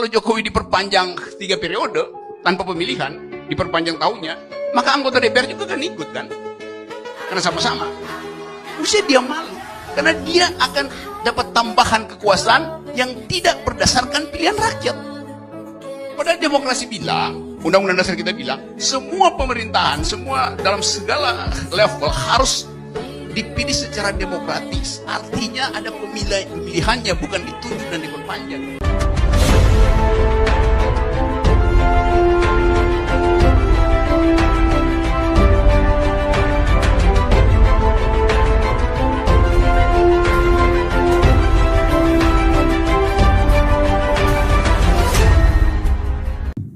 kalau Jokowi diperpanjang 3 periode tanpa pemilihan, diperpanjang tahunnya, maka anggota DPR juga kan ikut kan? Karena sama-sama. Usia dia malu, karena dia akan dapat tambahan kekuasaan yang tidak berdasarkan pilihan rakyat. Padahal demokrasi bilang, Undang-Undang Dasar kita bilang, semua pemerintahan, semua dalam segala level harus dipilih secara demokratis. Artinya ada pemilihannya, bukan ditunjuk dan diperpanjang.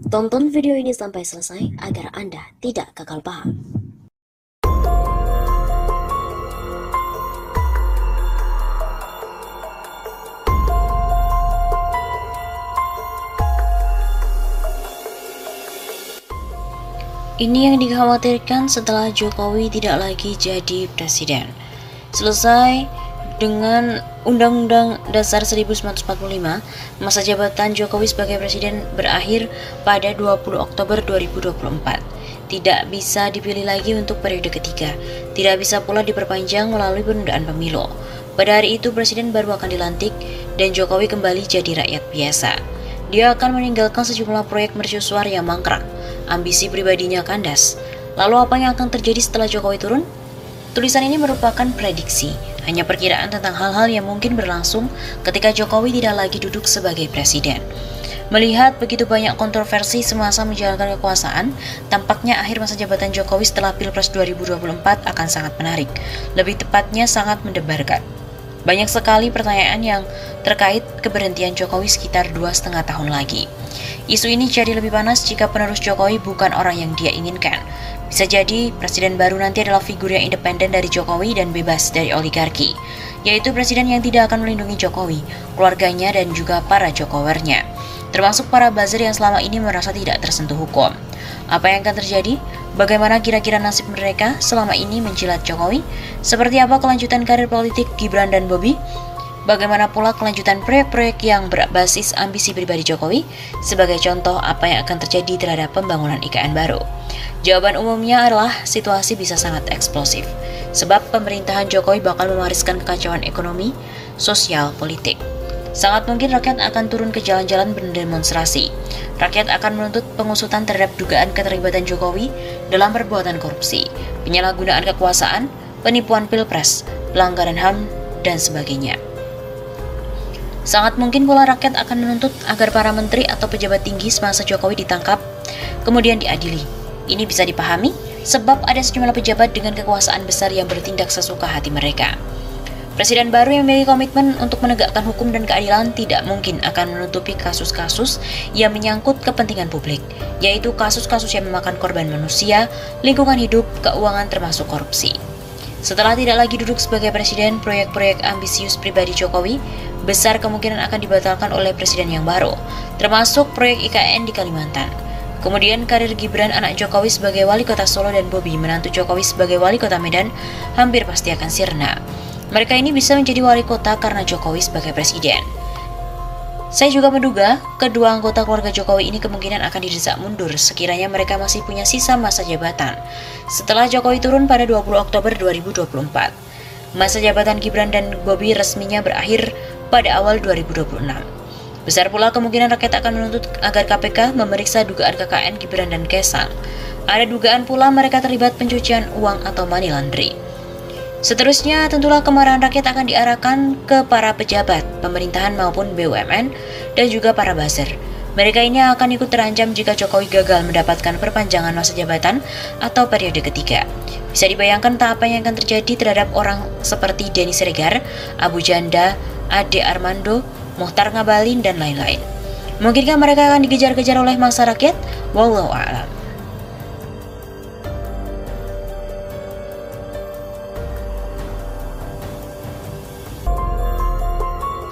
Tonton video ini sampai selesai agar Anda tidak gagal paham. Ini yang dikhawatirkan setelah Jokowi tidak lagi jadi presiden. Selesai dengan Undang-Undang Dasar 1945, masa jabatan Jokowi sebagai presiden berakhir pada 20 Oktober 2024. Tidak bisa dipilih lagi untuk periode ketiga. Tidak bisa pula diperpanjang melalui penundaan pemilu. Pada hari itu presiden baru akan dilantik dan Jokowi kembali jadi rakyat biasa. Dia akan meninggalkan sejumlah proyek mercusuar yang mangkrak. Ambisi pribadinya kandas. Lalu apa yang akan terjadi setelah Jokowi turun? Tulisan ini merupakan prediksi, hanya perkiraan tentang hal-hal yang mungkin berlangsung ketika Jokowi tidak lagi duduk sebagai presiden. Melihat begitu banyak kontroversi semasa menjalankan kekuasaan, tampaknya akhir masa jabatan Jokowi setelah Pilpres 2024 akan sangat menarik, lebih tepatnya sangat mendebarkan. Banyak sekali pertanyaan yang terkait keberhentian Jokowi sekitar 2,5 tahun lagi. Isu ini jadi lebih panas jika penerus Jokowi bukan orang yang dia inginkan. Bisa jadi presiden baru nanti adalah figur yang independen dari Jokowi dan bebas dari oligarki, yaitu presiden yang tidak akan melindungi Jokowi, keluarganya dan juga para Jokowernya, termasuk para buzzer yang selama ini merasa tidak tersentuh hukum. Apa yang akan terjadi? Bagaimana kira-kira nasib mereka selama ini menjilat Jokowi? Seperti apa kelanjutan karir politik Gibran dan Bobi? Bagaimana pula kelanjutan proyek-proyek yang berbasis ambisi pribadi Jokowi? Sebagai contoh, apa yang akan terjadi terhadap pembangunan IKN baru? Jawaban umumnya adalah situasi bisa sangat eksplosif, sebab pemerintahan Jokowi bakal mewariskan kekacauan ekonomi, sosial, politik. Sangat mungkin rakyat akan turun ke jalan-jalan berdemonstrasi. Rakyat akan menuntut pengusutan terhadap dugaan keterlibatan Jokowi dalam perbuatan korupsi, penyalahgunaan kekuasaan, penipuan pilpres, pelanggaran HAM, dan sebagainya. Sangat mungkin pula rakyat akan menuntut agar para menteri atau pejabat tinggi semasa Jokowi ditangkap, kemudian diadili. Ini bisa dipahami, sebab ada sejumlah pejabat dengan kekuasaan besar yang bertindak sesuka hati mereka. Presiden baru yang memiliki komitmen untuk menegakkan hukum dan keadilan tidak mungkin akan menutupi kasus-kasus yang menyangkut kepentingan publik, yaitu kasus-kasus yang memakan korban manusia, lingkungan hidup, keuangan termasuk korupsi. Setelah tidak lagi duduk sebagai presiden, proyek-proyek ambisius pribadi Jokowi besar kemungkinan akan dibatalkan oleh presiden yang baru, termasuk proyek IKN di Kalimantan. Kemudian karir Gibran anak Jokowi sebagai wali kota Solo dan Bobi menantu Jokowi sebagai wali kota Medan hampir pasti akan sirna. Mereka ini bisa menjadi wali kota karena Jokowi sebagai presiden. Saya juga menduga kedua anggota keluarga Jokowi ini kemungkinan akan didesak mundur sekiranya mereka masih punya sisa masa jabatan setelah Jokowi turun pada 20 Oktober 2024. Masa jabatan Gibran dan Bobi resminya berakhir pada awal 2026. Besar pula kemungkinan rakyat akan menuntut agar KPK memeriksa dugaan KKN Gibran dan Kaesang. Ada dugaan pula mereka terlibat pencucian uang atau money laundry. Seterusnya, tentulah kemarahan rakyat akan diarahkan ke para pejabat, pemerintahan maupun BUMN, dan juga para buzzer. Mereka ini akan ikut terancam jika Jokowi gagal mendapatkan perpanjangan masa jabatan atau periode ketiga. Bisa dibayangkan tak apa yang akan terjadi terhadap orang seperti Denny Siregar, Abu Janda, Ade Armando, Muhtar Ngabalin, dan lain-lain. Mungkinkah mereka akan dikejar-kejar oleh massa rakyat? Wallahu a'lam.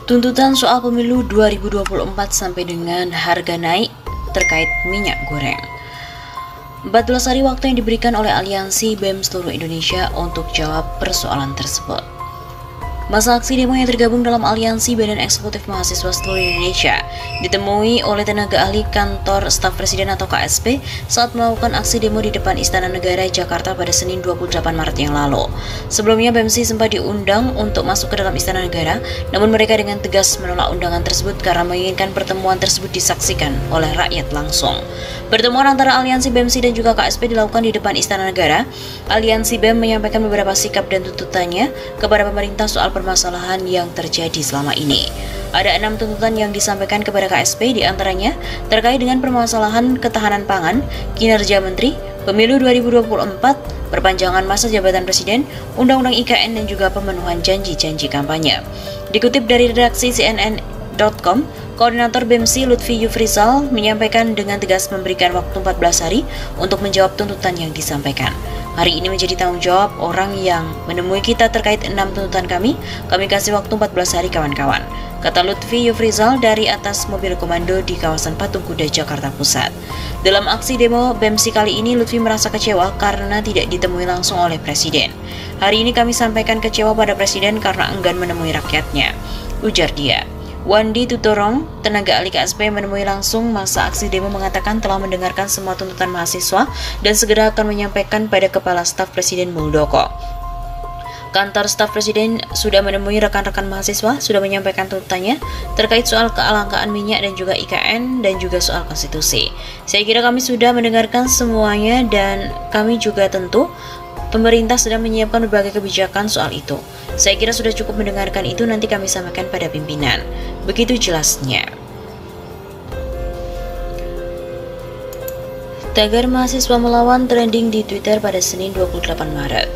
Tuntutan soal pemilu 2024 sampai dengan harga naik terkait minyak goreng. 14 hari waktu yang diberikan oleh Aliansi BEM seluruh Indonesia untuk jawab persoalan tersebut. Masa aksi demo yang tergabung dalam Aliansi Badan Eksekutif Mahasiswa Seluruh Indonesia ditemui oleh tenaga ahli Kantor Staf Presiden atau KSP saat melakukan aksi demo di depan Istana Negara Jakarta pada Senin 28 Maret yang lalu. Sebelumnya BEMSI sempat diundang untuk masuk ke dalam Istana Negara, namun mereka dengan tegas menolak undangan tersebut karena menginginkan pertemuan tersebut disaksikan oleh rakyat langsung. Pertemuan antara Aliansi BEMSI dan juga KSP dilakukan di depan Istana Negara. Aliansi BEM menyampaikan beberapa sikap dan tuntutannya kepada pemerintah soal permasalahan yang terjadi selama ini. Ada 6 tuntutan yang disampaikan kepada KSP, diantaranya terkait dengan permasalahan ketahanan pangan, kinerja menteri, pemilu 2024, perpanjangan masa jabatan presiden, undang-undang IKN dan juga pemenuhan janji-janji kampanye. Dikutip dari redaksi CNN.com, Koordinator BEMSI Lutfi Yufrizal menyampaikan dengan tegas memberikan waktu 14 hari untuk menjawab tuntutan yang disampaikan. Hari ini menjadi tanggung jawab orang yang menemui kita terkait 6 tuntutan kami kasih waktu 14 hari kawan-kawan, kata Lutfi Yufrizal dari atas mobil komando di kawasan Patung Kuda, Jakarta Pusat. Dalam aksi demo BEMSI kali ini, Lutfi merasa kecewa karena tidak ditemui langsung oleh Presiden. Hari ini kami sampaikan kecewa pada Presiden karena enggan menemui rakyatnya, ujar dia. Wandi Tutorong, tenaga ahli KSP yang menemui langsung masa aksi demo, mengatakan telah mendengarkan semua tuntutan mahasiswa dan segera akan menyampaikan pada Kepala Staf Presiden Muldoko. Kantor Staf Presiden sudah menemui rekan-rekan mahasiswa, sudah menyampaikan tuntutannya terkait soal kelangkaan minyak dan juga IKN dan juga soal konstitusi. Saya kira kami sudah mendengarkan semuanya dan kami juga tentu pemerintah sedang menyiapkan berbagai kebijakan soal itu. Saya kira sudah cukup mendengarkan itu, nanti kami sampaikan pada pimpinan. Begitu jelasnya. Tagar mahasiswa melawan trending di Twitter pada Senin 28 Maret.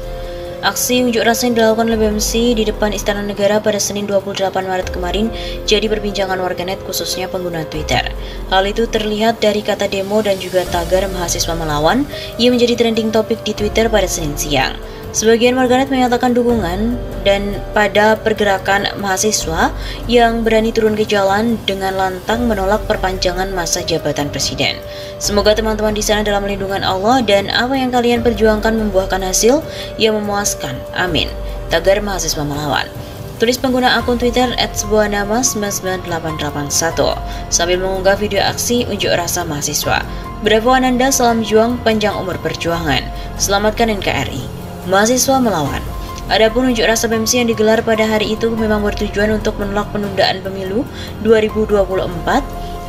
Aksi unjuk rasa yang dilakukan oleh BEMSI di depan Istana Negara pada Senin 28 Maret kemarin jadi perbincangan warganet khususnya pengguna Twitter. Hal itu terlihat dari kata demo dan juga tagar mahasiswa melawan yang menjadi trending topik di Twitter pada Senin siang. Sebagian warganet menyatakan dukungan dan pada pergerakan mahasiswa yang berani turun ke jalan dengan lantang menolak perpanjangan masa jabatan presiden. Semoga teman-teman di sana dalam lindungan Allah dan apa yang kalian perjuangkan membuahkan hasil yang memuaskan. Amin. Tagar mahasiswa melawan. Tulis pengguna akun Twitter @sebuahnama99881 sambil mengunggah video aksi unjuk rasa mahasiswa. Bravo Ananda, salam juang, panjang umur perjuangan. Selamatkan NKRI. Mahasiswa melawan. Adapun unjuk rasa BEMSI yang digelar pada hari itu memang bertujuan untuk menolak penundaan pemilu 2024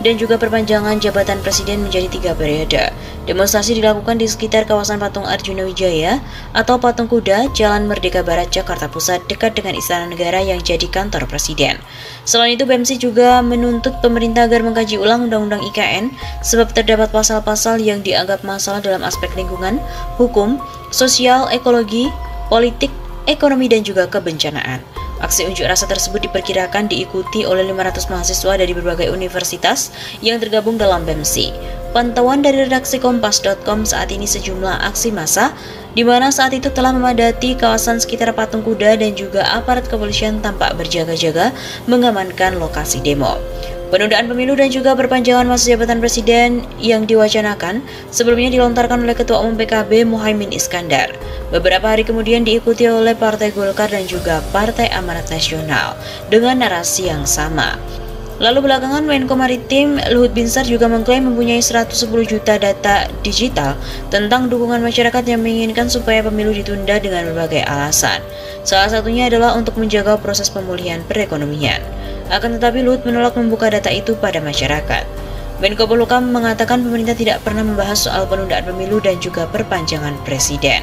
dan juga perpanjangan jabatan presiden menjadi 3 periode. Demonstrasi dilakukan di sekitar kawasan Patung Arjuna Wijaya atau Patung Kuda, Jalan Merdeka Barat, Jakarta Pusat, dekat dengan Istana Negara yang jadi kantor presiden. Selain itu, BEMSI juga menuntut pemerintah agar mengkaji ulang Undang-Undang IKN sebab terdapat pasal-pasal yang dianggap masalah dalam aspek lingkungan, hukum, sosial, ekologi, politik, ekonomi, dan juga kebencanaan. Aksi unjuk rasa tersebut diperkirakan diikuti oleh 500 mahasiswa dari berbagai universitas yang tergabung dalam BEMSI. Pantauan dari redaksi Kompas.com, saat ini sejumlah aksi massa di mana saat itu telah memadati kawasan sekitar Patung Kuda dan juga aparat kepolisian tampak berjaga-jaga mengamankan lokasi demo. Penundaan pemilu dan juga perpanjangan masa jabatan presiden yang diwacanakan sebelumnya dilontarkan oleh Ketua Umum PKB Muhaimin Iskandar. Beberapa hari kemudian diikuti oleh Partai Golkar dan juga Partai Amanat Nasional dengan narasi yang sama. Lalu belakangan Menko Maritim Luhut Binsar juga mengklaim mempunyai 110 juta data digital tentang dukungan masyarakat yang menginginkan supaya pemilu ditunda dengan berbagai alasan. Salah satunya adalah untuk menjaga proses pemulihan perekonomian. Akan tetapi Luhut menolak membuka data itu pada masyarakat. Menko Polhukam mengatakan pemerintah tidak pernah membahas soal penundaan pemilu dan juga perpanjangan presiden.